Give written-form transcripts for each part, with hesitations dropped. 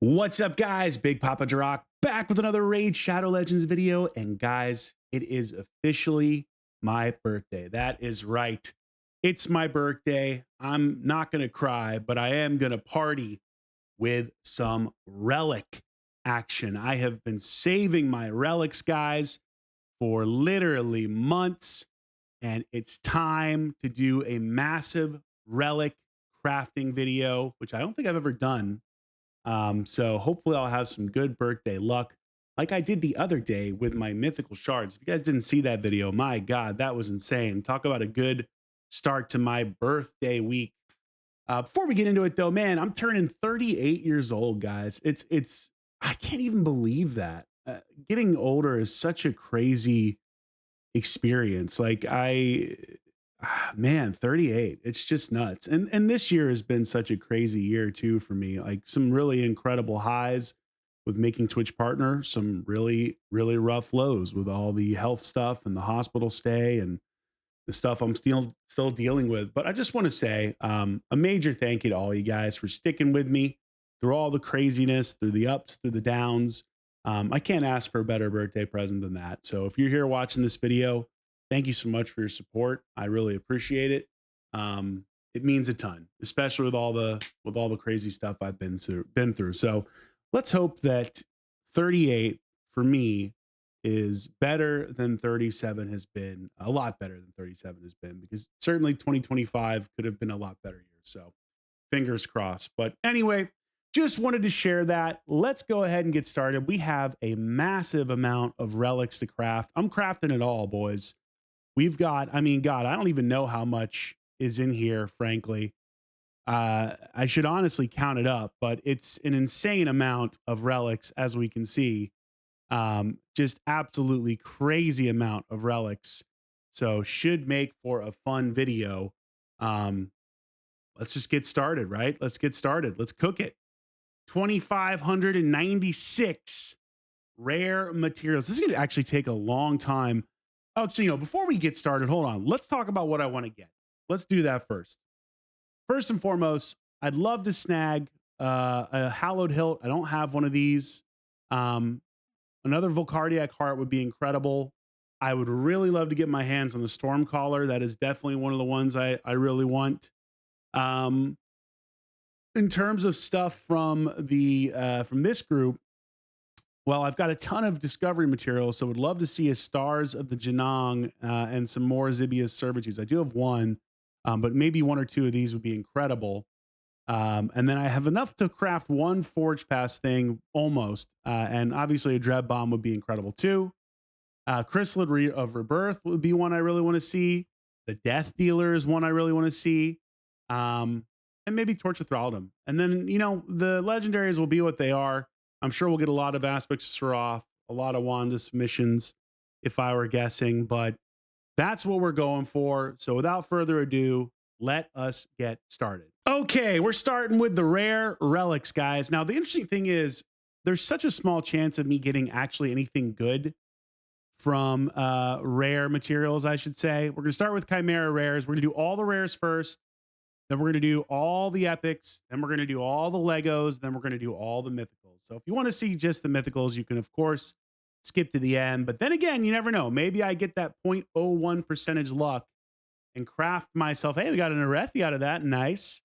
What's up, guys? Big Papa Drock back with another Raid Shadow Legends video. And guys, it is officially my birthday. That is right. It's my birthday. I'm not going to cry, but I am going to party with some Relic action. I have been saving my relics, guys, for literally months, and it's time to do a massive relic crafting video, which I don't think I've ever done. So hopefully I'll have some good birthday luck like I did the other day with my mythical shards. If you guys didn't see that video, my God, that was insane. Talk about a good start to my birthday week. Before we get into it though, man, I'm turning 38 years old, guys. It's I can't even believe that. Getting older is such a crazy experience. Man, 38. It's just nuts. And this year has been such a crazy year too for me. Like some really incredible highs with making Twitch partner, some really rough lows with all the health stuff and the hospital stay and the stuff I'm still dealing with. But I just want to say a major thank you to all you guys for sticking with me through all the craziness, through the ups, through the downs. I can't ask for a better birthday present than that. So if you're here watching this video, thank you so much for your support. I really appreciate it. It means a ton, especially with all the crazy stuff I've been through. So let's hope that 38 for me is better than 37 has been, a lot better than 37 has been, because certainly 2025 could have been a lot better year. So fingers crossed. But anyway, just wanted to share that. Let's go ahead and get started. We have a massive amount of relics to craft. I'm crafting it all, boys. We've got, I mean, God, I don't even know how much is in here, frankly. I should honestly count it up, but it's an insane amount of relics, as we can see. Just absolutely crazy amount of relics. So should make for a fun video. Um, let's just get started, right? Let's get started. Let's cook it. 2,596 rare materials. This is going to actually take a long time. Oh, so, before we get started, hold on. Let's talk about what I want to get. Let's do that first. First and foremost, I'd love to snag a hallowed hilt. I don't have one of these. Um, Another Volcardiac heart would be incredible. I would really love to get my hands on the storm collar. That is definitely one of the ones I really want. Um, in terms of stuff from this group, well, I've got a ton of discovery material, so would love to see a Stars of the Janong and some more Zibia's Servitudes. I do have one, but maybe one or two of these would be incredible. And then I have enough to craft one Forge Pass thing almost, and obviously a Dread Bomb would be incredible too. Chrysalid of Rebirth would be one I really want to see. The Death Dealer is one I really want to see. And maybe Torch of Thraldom. And then, the legendaries will be what they are. I'm sure we'll get a lot of Aspects of Seraph, a lot of Wanda submissions, if I were guessing, but that's what we're going for. So without further ado, let us get started. Okay, we're starting with the rare relics, guys. Now, the interesting thing is there's such a small chance of me getting actually anything good from rare materials, I should say. We're going to start with Chimera rares. We're going to do all the rares first. Then we're going to do all the epics. Then we're going to do all the Legos. Then we're going to do all the mythicals. So if you want to see just the mythicals, you can, of course, skip to the end. But then again, you never know. Maybe I get that 0.01 percentage luck and craft myself. Hey, we got an Arethi out of that. Nice.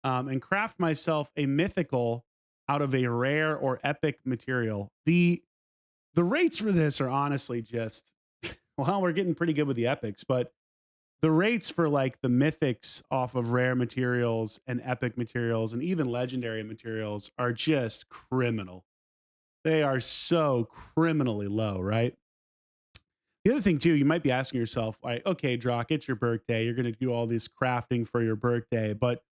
And craft myself a mythical out of a rare or epic material. The rates for this are honestly just, well, we're getting pretty good with the epics, but the rates for like the mythics off of rare materials and epic materials and even legendary materials are just criminal. They are so criminally low, right? The other thing too, you might be asking yourself, like, okay, Drock, it's your birthday. You're going to do all this crafting for your birthday, but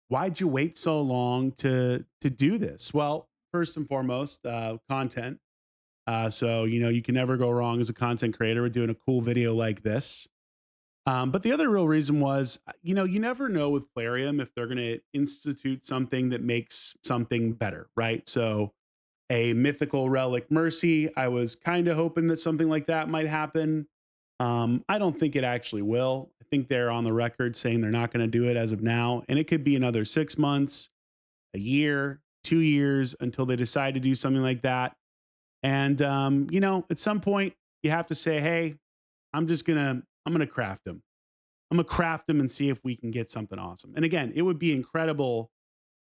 why'd you wait so long to do this? Well, first and foremost, content. So you can never go wrong as a content creator with doing a cool video like this. But the other real reason was, you never know with Plarium if they're going to institute something that makes something better, right? So a mythical relic Mercy, I was kind of hoping that something like that might happen. I don't think it actually will. I think they're on the record saying they're not going to do it as of now, and it could be another 6 months, a year, 2 years until they decide to do something like that. And you know, at some point you have to say, hey, I'm gonna craft them. I'm gonna craft them and see if we can get something awesome. And again, it would be incredible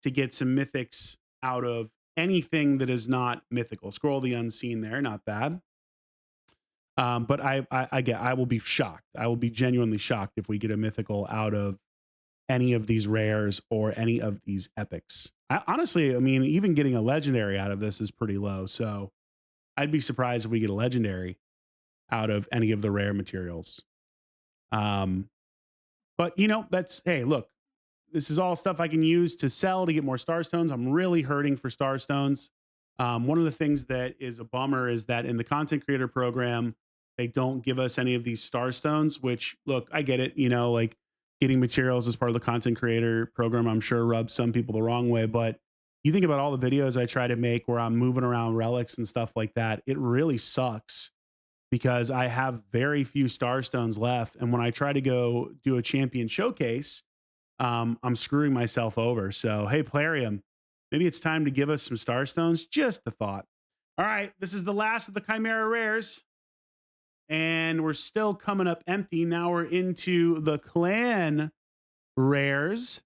to get some mythics out of anything that is not mythical. Scroll the unseen there, not bad. But I will be shocked. I will be genuinely shocked if we get a mythical out of any of these rares or any of these epics. Honestly, I mean, even getting a legendary out of this is pretty low. So I'd be surprised if we get a legendary out of any of the rare materials. Um, but you know, that's hey, look, this is all stuff I can use to sell to get more star stones. I'm really hurting for star stones. One of the things that is a bummer is that in the content creator program, they don't give us any of these star stones, which look, I get it, you know, like getting materials as part of the content creator program, I'm sure rubs some people the wrong way. But you think about all the videos I try to make where I'm moving around relics and stuff like that, it really sucks because I have very few star stones left. And when I try to go do a champion showcase, I'm screwing myself over. So, hey, Plarium, maybe it's time to give us some star stones. Just a thought. All right, this is the last of the Chimera rares, and we're still coming up empty. Now we're into the clan rares,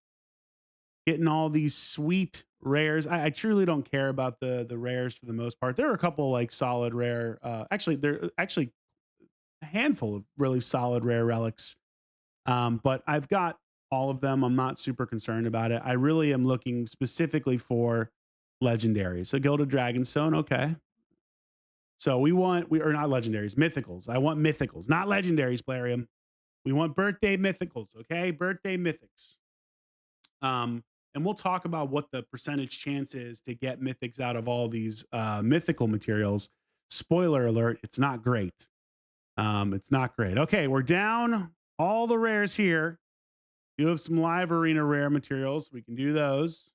getting all these sweet rares. I truly don't care about the rares for the most part. There are a couple like solid rare. Actually, there actually a handful of really solid rare relics, but I've got all of them. I'm not super concerned about it. I really am looking specifically for legendaries. So Gilded Dragonstone, okay. So we are not legendaries, mythicals. I want mythicals, not legendaries, Plarium. We want birthday mythicals, okay? Birthday mythics. And we'll talk about what the percentage chance is to get mythics out of all these mythical materials. Spoiler alert, it's not great. It's not great. Okay, we're down all the rares here. You have some live arena rare materials. We can do those.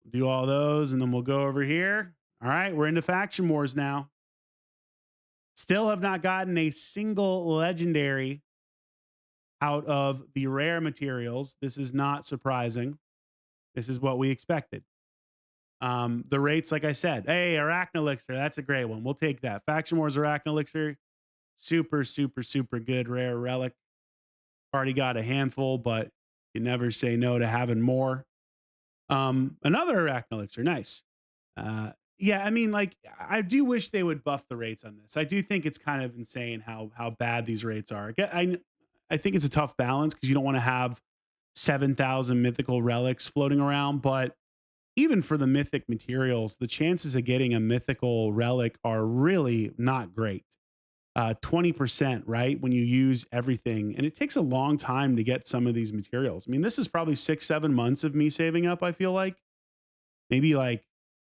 Do all those, and then we'll go over here. All right, we're into faction wars now. Still have not gotten a single legendary out of the rare materials. This is not surprising. This is what we expected. The rates, like I said, hey, Arachnelixir, that's a great one. We'll take that. Faction Wars Arachnelixir, super, super, super good rare relic. Already got a handful, but you never say no to having more. Another Arachnelixir, nice. Yeah, I mean, like, I do wish they would buff the rates on this. I do think it's kind of insane how bad these rates are. I think it's a tough balance because you don't want to have 7,000 mythical relics floating around, but even for the mythic materials, the chances of getting a mythical relic are really not great. 20%, right? When you use everything. And it takes a long time to get some of these materials. I mean, this is probably 6, 7 months of me saving up, I feel like. Maybe like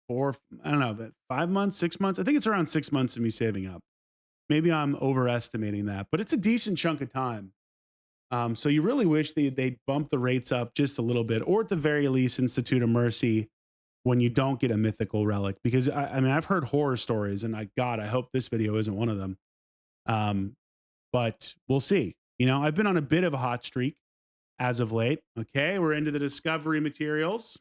four, I don't know, but 5 months, 6 months. I think it's around 6 months of me saving up. Maybe I'm overestimating that, but it's a decent chunk of time. So you really wish they'd bump the rates up just a little bit, or at the very least, institute a mercy when you don't get a mythical relic. Because I mean, I've heard horror stories, and God, I hope this video isn't one of them. But we'll see. You know, I've been on a bit of a hot streak as of late. Okay, we're into the discovery materials.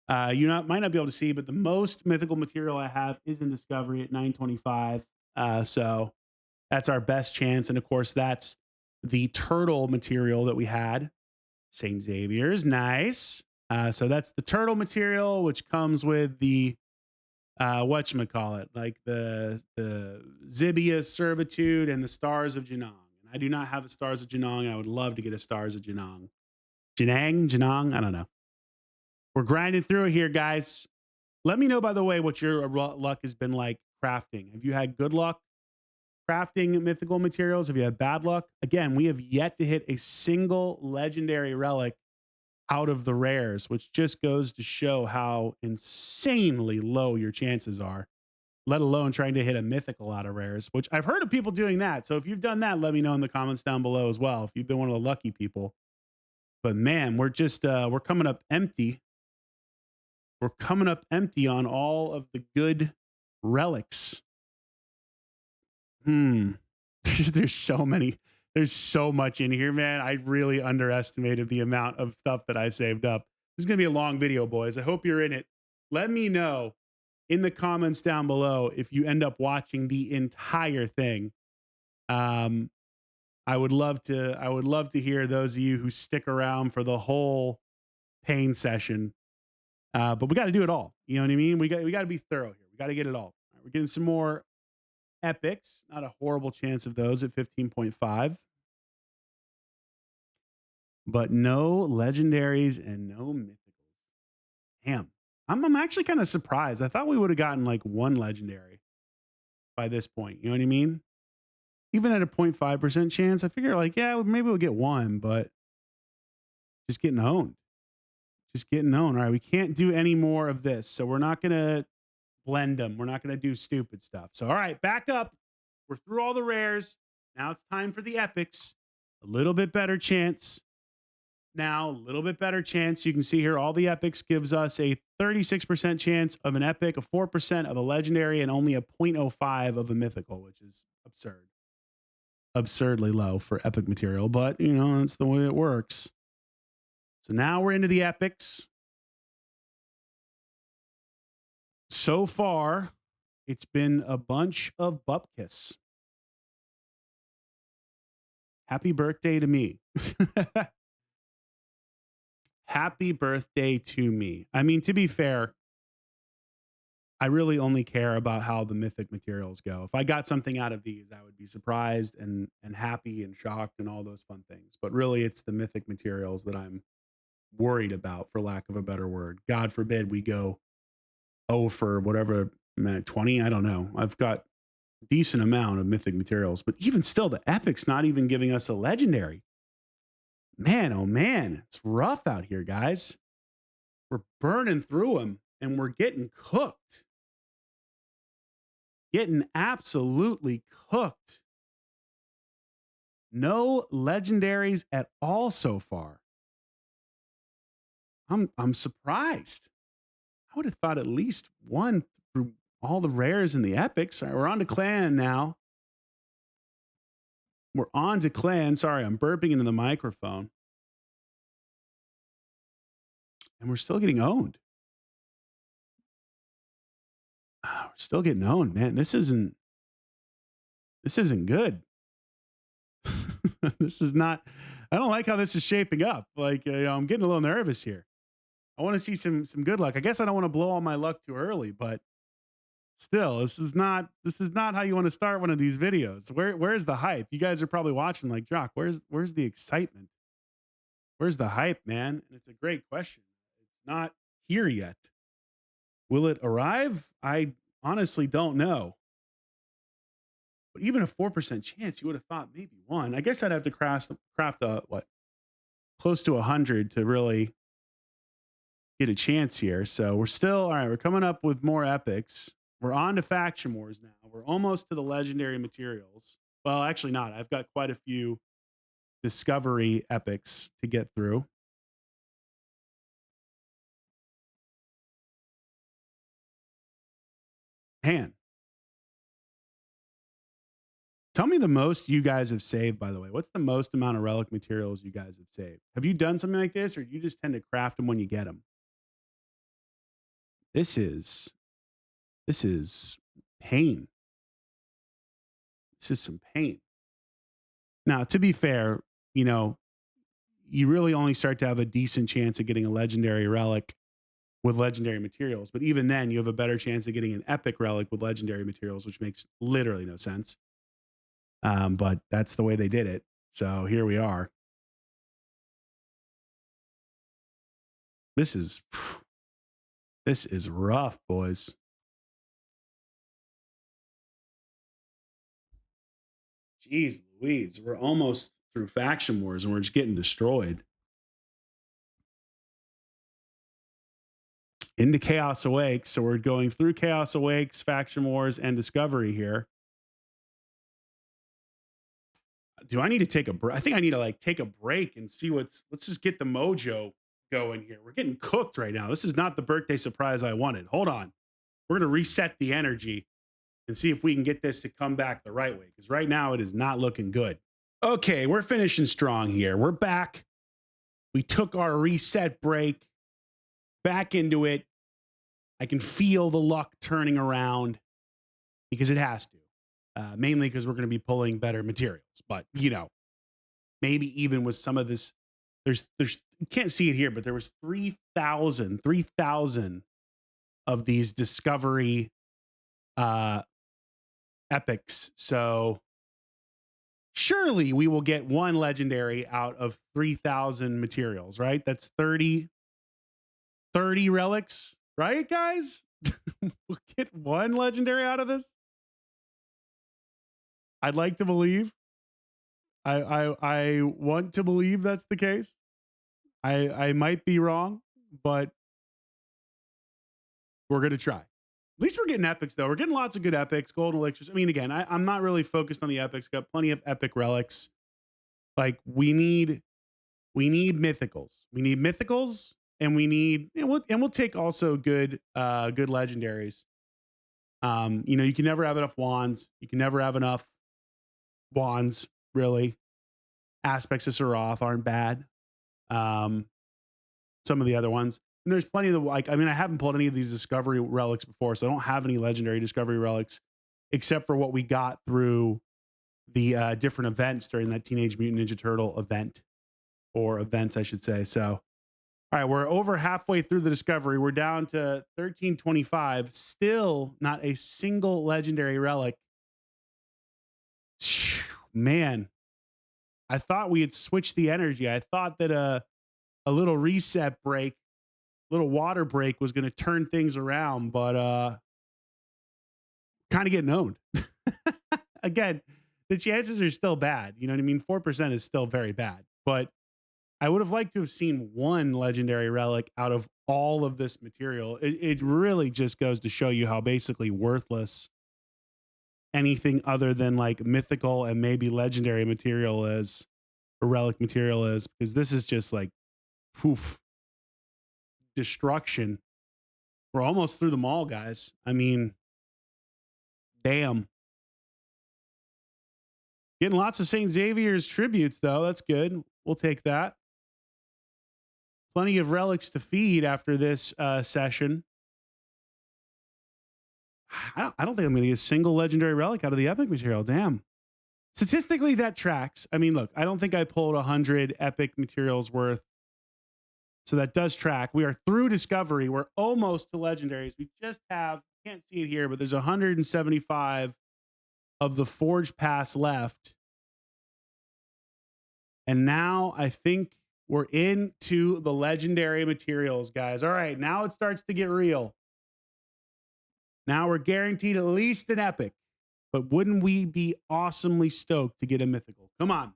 Might not be able to see, but the most mythical material I have is in discovery at 925. So that's our best chance. And of course, that's the turtle material that we had. St. Xavier's, nice. So that's the turtle material, which comes with the whatchamacallit, like the Zibia's Servitude and the Stars of Janong. And I do not have the Stars of Janong. I would love to get a Stars of Janong. Janong? I don't know. We're grinding through it here, guys. Let me know, by the way, what your luck has been like crafting. Have you had good luck crafting mythical materials? Have you had bad luck? Again, we have yet to hit a single legendary relic out of the rares, which just goes to show how insanely low your chances are, let alone trying to hit a mythical out of rares, which I've heard of people doing that. So if you've done that, let me know in the comments down below as well, if you've been one of the lucky people. But man, we're coming up empty. We're coming up empty on all of the good relics. There's so many. There's so much in here, man. I really underestimated the amount of stuff that I saved up. This is going to be a long video, boys. I hope you're in it. Let me know in the comments down below if you end up watching the entire thing. Um, I would love to hear those of you who stick around for the whole pain session. But we got to do it all. You know what I mean? We got to be thorough here. We got to get it all. All right, we're getting some more epics. Not a horrible chance of those at 15.5. But no legendaries and no mythicals. Damn. I'm actually kind of surprised. I thought we would have gotten like one legendary by this point. You know what I mean? Even at a 0.5% chance, I figure like, yeah, maybe we'll get one, but just getting owned. Just getting owned. All right. We can't do any more of this. So we're not going to blend them. We're not going to do stupid stuff. So, all right, back up. We're through all the rares. Now it's time for the epics. A little bit better chance. Now, a little bit better chance. You can see here all the epics gives us a 36% chance of an epic, a 4% of a legendary, and only a 0.05 of a mythical, which is absurd. Absurdly low for epic material, but you know, that's the way it works. So now we're into the epics. So far, it's been a bunch of bupkis. Happy birthday to me. Happy birthday to me. I mean, to be fair, I really only care about how the mythic materials go. If I got something out of these, I would be surprised and happy and shocked and all those fun things. But really, it's the mythic materials that I'm worried about, for lack of a better word. God forbid we go for whatever minute 20. I don't know. I've got a decent amount of mythic materials, but even still, the epic's not even giving us a legendary. Man, oh man, it's rough out here, guys. We're burning through them and we're getting cooked. Getting absolutely cooked. No legendaries at all so far. I'm surprised. I would have thought at least one through all the rares and the epics. All right, we're on to clan now. We're on to clan. Sorry, I'm burping into the microphone. And we're still getting owned. We're still getting owned, man. This isn't good. This is not, I don't like how this is shaping up. Like, I'm getting a little nervous here. I want to see some good luck. I guess I don't want to blow all my luck too early, but still, this is not how you want to start one of these videos. Where's the hype? You guys are probably watching like, Drock, where's the excitement? Where's the hype, man? And it's a great question. It's not here yet. Will it arrive? I honestly don't know. But even a 4% chance, you would have thought maybe one. I guess I'd have to craft a close to 100 to really get a chance here. So we're still all right. We're coming up with more epics. We're on to faction wars now. We're almost to the legendary materials. Well, actually not. I've got quite a few discovery epics to get through. Han, tell me the most you guys have saved, by the way. What's the most amount of relic materials you guys have saved? Have you done something like this, or do you just tend to craft them when you get them? This is pain. This is some pain. Now, to be fair, you know, you really only start to have a decent chance of getting a legendary relic with legendary materials. But even then, you have a better chance of getting an epic relic with legendary materials, which makes literally no sense. But that's the way they did it. So here we are. This is rough, boys. Jeez Louise, we're almost through faction wars and we're just getting destroyed. Into Chaos Awakes. So we're going through Chaos Awakes, faction wars, and discovery here. Do I need to take a break? I think I need to like take a break and see let's just get the mojo going here. We're getting cooked right now. This is not the birthday surprise I wanted. Hold on. We're going to reset the energy and see if we can get this to come back the right way. Because right now it is not looking good. Okay, we're finishing strong here. We're back. We took our reset break back into it. I can feel the luck turning around because it has to. Mainly because we're going to be pulling better materials. But maybe even with some of this, there's you can't see it here, but there was 3,000 of these discovery uh epics. So surely we will get one legendary out of 3,000 materials, right? That's 30 relics, right, guys? We'll get one legendary out of this. I'd like to believe. I want to believe that's the case. I might be wrong, but we're gonna try. At least we're getting epics though. We're getting lots of good epics, golden elixirs. I mean, again, I'm not really focused on the epics. Got plenty of epic relics. Like we need mythicals. We need mythicals, and we need and we'll take also good legendaries. You can never have enough wands. You can never have enough wands, really. Aspects of Serath aren't bad. Um, some of the other ones. And there's plenty of the I haven't pulled any of these discovery relics before, so I don't have any legendary discovery relics except for what we got through the different events during that Teenage Mutant Ninja Turtle event, or events, I should say. So all right, we're over halfway through the discovery. We're down to 1325. Still not a single legendary relic. Man, I thought we had switched the energy. I thought that a little reset break, little water break was going to turn things around, but kind of getting owned. Again, the chances are still bad. You know what I mean? 4% is still very bad, but I would have liked to have seen one legendary relic out of all of this material. It really just goes to show you how basically worthless anything other than like mythical and maybe legendary material is, or relic material is, because this is just like poof, destruction. We're almost through them all, guys. I mean, damn. Getting lots of St. Xavier's tributes, though. That's good. We'll take that. Plenty of relics to feed after this session. I don't think I'm going to get a single legendary relic out of the epic material. Damn. Statistically, that tracks. I mean, look, I don't think I pulled 100 epic materials worth. So that does track. We are through discovery. We're almost to legendaries. We just have, can't see it here, but there's 175 of the Forge Pass left. And now I think we're into the legendary materials, guys. All right, now it starts to get real. Now we're guaranteed at least an epic. But wouldn't we be awesomely stoked to get a mythical? Come on.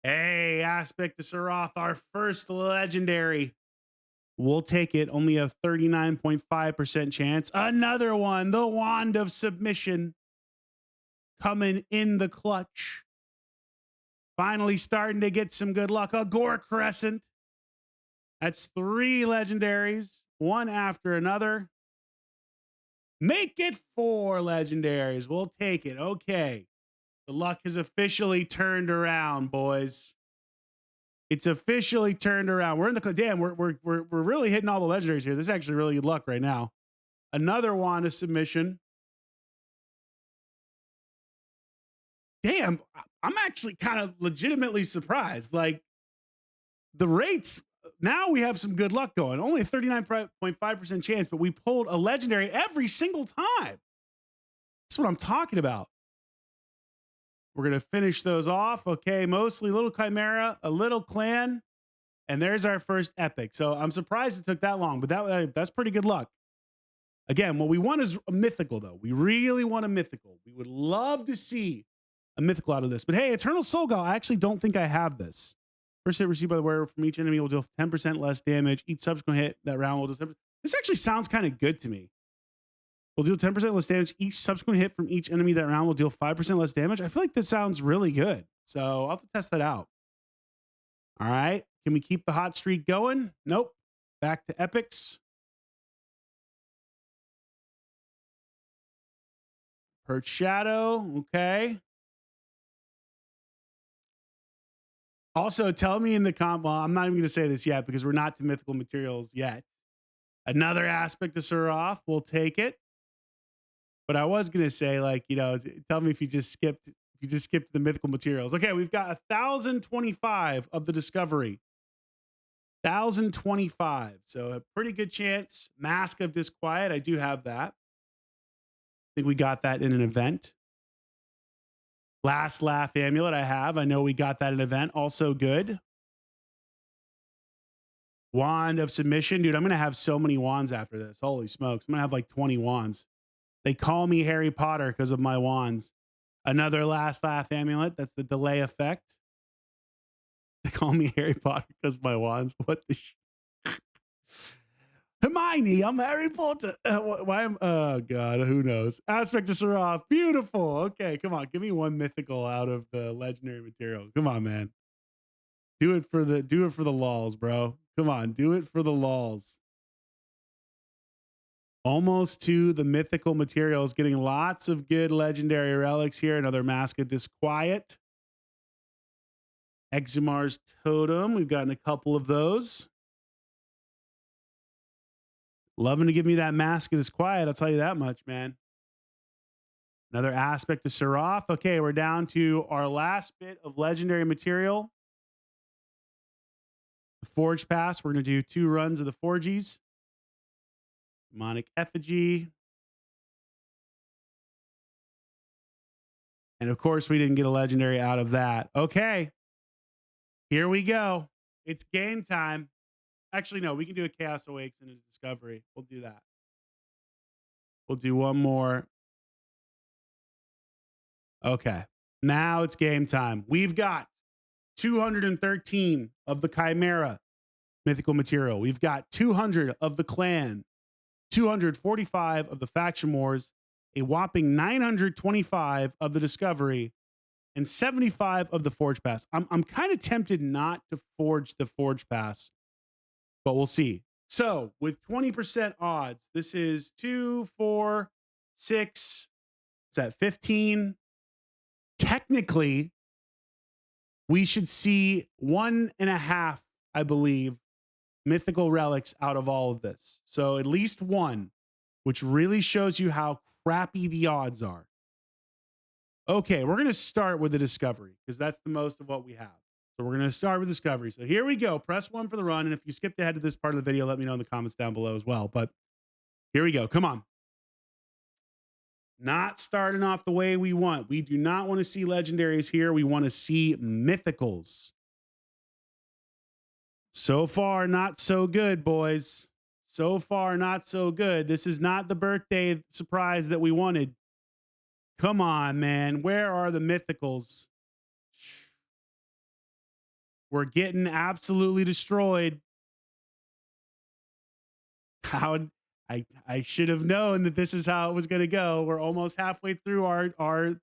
Hey, Aspect of Serath, our first legendary. We'll take it. Only a 39.5% chance. Another one, the Wand of Submission, coming in the clutch. Finally starting to get some good luck. A Gore Crescent. That's 3 legendaries, one after another. Make it 4 legendaries. We'll take it. Okay. The luck has officially turned around, boys. It's officially turned around. We're in the damn. We're really hitting all the legendaries here. This is actually really good luck right now. Another Wand of Submission. Damn, I'm actually kind of legitimately surprised. Like the rates now, we have some good luck going. Only a 39.5% chance, but we pulled a legendary every single time. That's what I'm talking about. We're going to finish those off. Okay, mostly little Chimera, a little Clan, and there's our first epic. So I'm surprised it took that long, but that's pretty good luck. Again, what we want is a mythical, though. We really want a mythical. We would love to see a mythical out of this. But hey, Eternal Soul Gall, I actually don't think I have this. First hit received by the wearer from each enemy will deal 10% less damage. Each subsequent hit that round will do 10%. This actually sounds kind of good to me. Will deal 10% less damage. Each subsequent hit from each enemy that round will deal 5% less damage. I feel like this sounds really good. So I'll have to test that out. All right. Can we keep the hot streak going? Nope. Back to epics. Perch Shadow. Okay. Also, tell me in the well, I'm not even going to say this yet because we're not to mythical materials yet. Another aspect of Surath, we'll take it. But I was going to say, like, tell me if you just skipped the mythical materials. Okay, we've got 1,025 of the discovery. 1,025. So a pretty good chance. Mask of Disquiet. I do have that. I think we got that in an event. Last Laugh Amulet I have. I know we got that in an event. Also good. Wand of Submission. Dude, I'm going to have so many wands after this. Holy smokes. I'm going to have like 20 wands. They call me Harry Potter because of my wands. Another Last Laugh Amulet. That's the delay effect. They call me Harry Potter because of my wands. What the Hermione, I'm Harry Potter. Why am? Oh God, who knows? Aspect of Seraph, beautiful. Okay, come on, give me one mythical out of the legendary material. Come on, man. Do it for the lols, bro. Come on, do it for the lols. Almost to the mythical materials, getting lots of good legendary relics here. Another Mask of Disquiet. Exumar's Totem. We've gotten a couple of those. Loving to give me that Mask of Disquiet. I'll tell you that much, man. Another aspect of Seraph. Okay, we're down to our last bit of legendary material. The Forge Pass. We're going to do 2 runs of the Forgies. Demonic Effigy. And of course, we didn't get a legendary out of that. Okay, here we go. It's game time. Actually, no, we can do a Chaos Awakes and a Discovery. We'll do that. We'll do one more. Okay, now it's game time. We've got 213 of the Chimera mythical material. We've got 200 of the Clan, 245 of the Faction Wars, a whopping 925 of the Discovery, and 75 of the Forge Pass. I'm kind of tempted not to forge the Forge Pass, but we'll see. So with 20% odds, this is 2, 4, 6. Is that 15? Technically, we should see 1.5, I believe, mythical relics out of all of this. So at least one, which really shows you how crappy the odds are. Okay, we're going to start with the Discovery because that's the most of what we have. So we're going to start with Discovery. So here we go. Press 1 for the run. And if you skipped ahead to this part of the video, let me know in the comments down below as well. But here we go. Come on. Not starting off the way we want. We do not want to see legendaries here. We want to see mythicals. So far, not so good, boys. So far, not so good. This is not the birthday surprise that we wanted. Come on, man. Where are the mythicals? We're getting absolutely destroyed. How I should have known that this is how it was going to go. We're almost halfway through our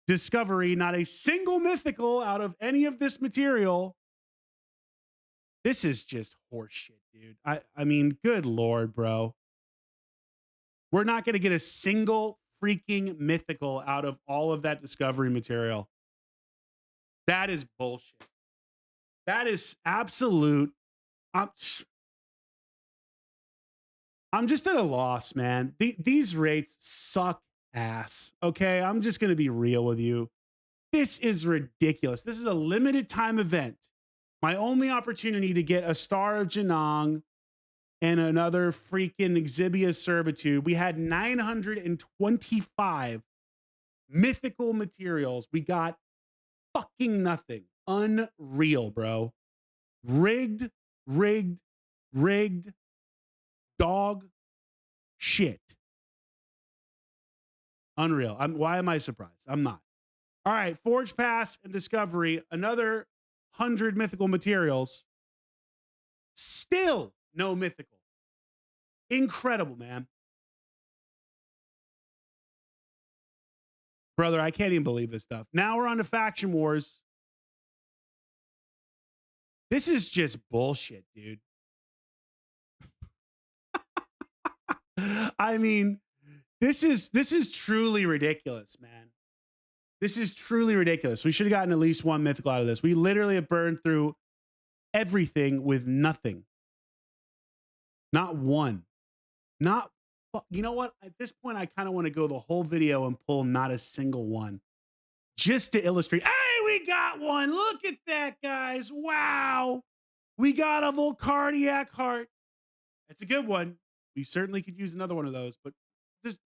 discovery. Not a single mythical out of any of this material. This is just horseshit, dude. I mean, good Lord, bro. We're not going to get a single freaking mythical out of all of that discovery material. That is bullshit. That is absolute. I'm just at a loss, man. These rates suck ass. Okay, I'm just going to be real with you. This is ridiculous. This is a limited time event. My only opportunity to get a Star of Janong and another freaking Exhibia Servitude. We had 925 mythical materials. We got fucking nothing. Unreal, bro. Rigged, rigged, rigged. Dog shit. Unreal. Why am I surprised? I'm not. All right, Forge Pass and Discovery, another 100 mythical materials. Still no mythical. Incredible, man. Brother, I can't even believe this stuff. Now we're on to Faction Wars. This is just bullshit, dude. I mean, this is truly ridiculous, man. This is truly ridiculous. We should have gotten at least one mythical out of this. We literally have burned through everything with nothing. Not one. Not, you know what? At this point, I kind of want to go the whole video and pull not a single one just to illustrate. Hey, we got one. Look at that, guys. Wow. We got a Volcardiac heart. That's a good one. We certainly could use another one of those, but just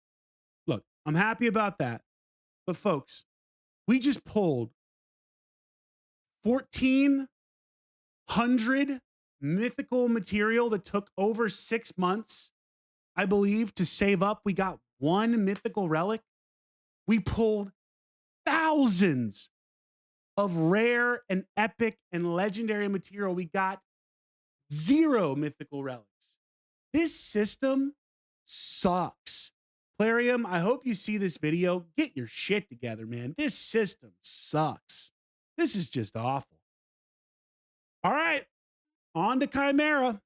look, I'm happy about that. But folks, we just pulled 1,400 mythical material that took over 6 months, I believe, to save up. We got one mythical relic. We pulled thousands of rare and epic and legendary material. We got 0 mythical relics. This system sucks. Plarium, I hope you see this video. Get your shit together, man. This system sucks. This is just awful. All right, on to Chimera.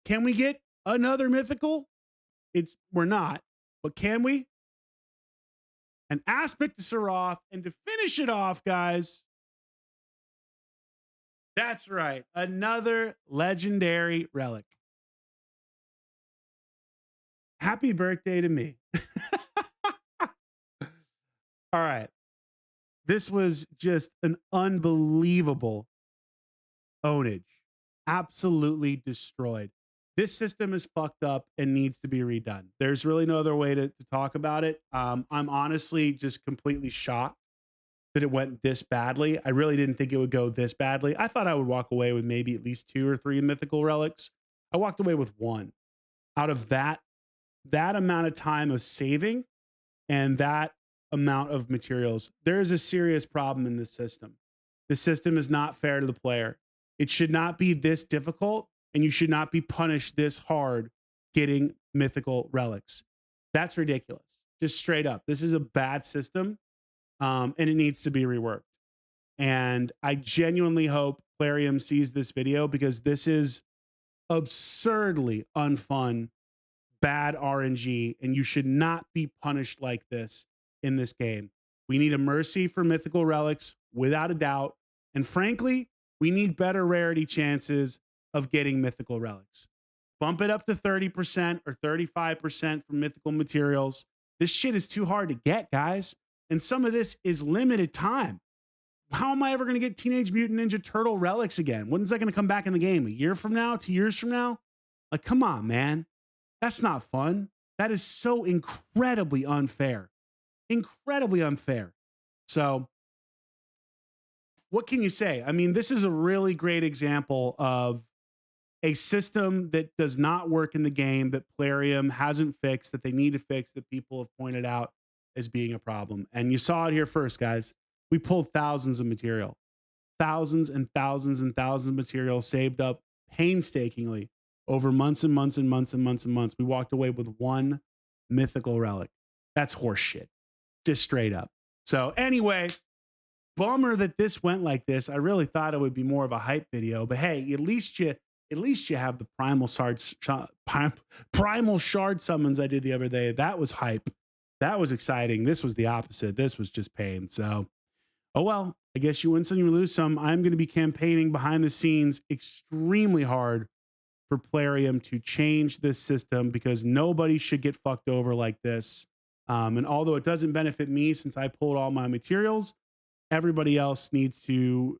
Can we get another mythical? We're not, but can we? An aspect to Seraph, and to finish it off, guys, that's right, another legendary relic. Happy birthday to me. All right. This was just an unbelievable ownage. Absolutely destroyed. This system is fucked up and needs to be redone. There's really no other way to talk about it. I'm honestly just completely shocked that it went this badly. I really didn't think it would go this badly. I thought I would walk away with maybe at least 2 or 3 mythical relics. I walked away with 1. Out of that amount of time of saving and that amount of materials, there is a serious problem in this system. The system is not fair to the player. It should not be this difficult, and you should not be punished this hard getting mythical relics. That's ridiculous. Just straight up. This is a bad system, and it needs to be reworked. And I genuinely hope Plarium sees this video, because this is absurdly unfun, bad RNG, and you should not be punished like this in this game. We need a mercy for mythical relics, without a doubt. And frankly, we need better rarity chances of getting mythical relics. Bump it up to 30% or 35% for mythical materials. This shit is too hard to get, guys. And some of this is limited time. How am I ever going to get Teenage Mutant Ninja Turtle relics again? When's that going to come back in the game? A year from now? 2 years from now? Like, come on, man. That's not fun. That is so incredibly unfair. Incredibly unfair. So, what can you say? I mean, this is a really great example of a system that does not work in the game, that Plarium hasn't fixed, that they need to fix, that people have pointed out as being a problem. And you saw it here first, guys. We pulled thousands of material, thousands and thousands and thousands of material saved up painstakingly over months and months and months and months and months. We walked away with 1 mythical relic. That's horseshit, just straight up. So anyway, bummer that this went like this. I really thought it would be more of a hype video, but hey, at least you have the primal shard summons I did the other day. That was hype. That was exciting. This was the opposite. This was just pain. So, oh well, I guess you win some, you lose some. I'm going to be campaigning behind the scenes extremely hard for Plarium to change this system, because nobody should get fucked over like this. And although it doesn't benefit me since I pulled all my materials, everybody else needs to,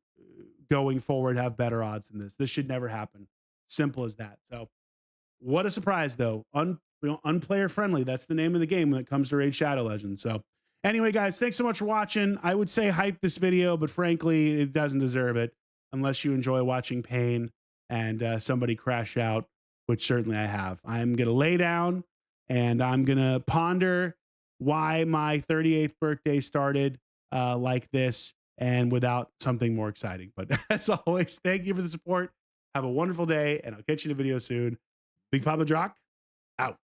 going forward, have better odds than this. This should never happen. Simple as that. So what a surprise, though. Unplayer friendly. That's the name of the game when it comes to Raid Shadow Legends. So anyway, guys, thanks so much for watching. I would say hype this video, but frankly, it doesn't deserve it unless you enjoy watching pain and somebody crash out, which certainly I have. I'm going to lay down and I'm going to ponder why my 38th birthday started like this and without something more exciting. But as always, thank you for the support. Have a wonderful day, and I'll catch you in a video soon. Big Papa Drock, out.